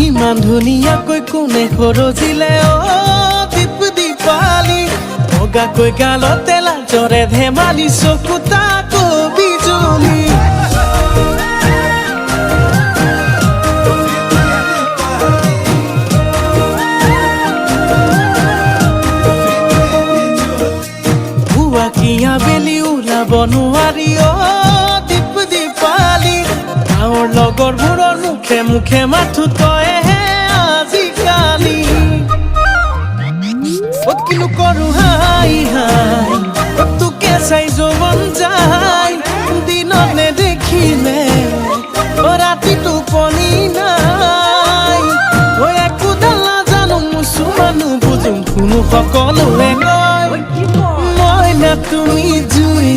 ইমান ধুনীয়াকৈ কোনে সৰজিলে দীপ দীপালি বগাকৈ গালতে লাজৰে ধেমালি চকু তাকো বিজুলি ভুৱাকিয়া বেলি ওলাব নোৱাৰি দীপ দীপালি গাঁৱৰ লগৰবোৰৰ মুখে মুখে মাথো তইহে আজিকালি কিনো কৰো হাই হাই তোকে চাই যৌৱন যায় দিনত নেদেখিলে ৰাতি টোপনি নাই একোডাল নাজানো মুছুমানো বুজো কোনো সকলোৱে কয় মই না তুমি জুই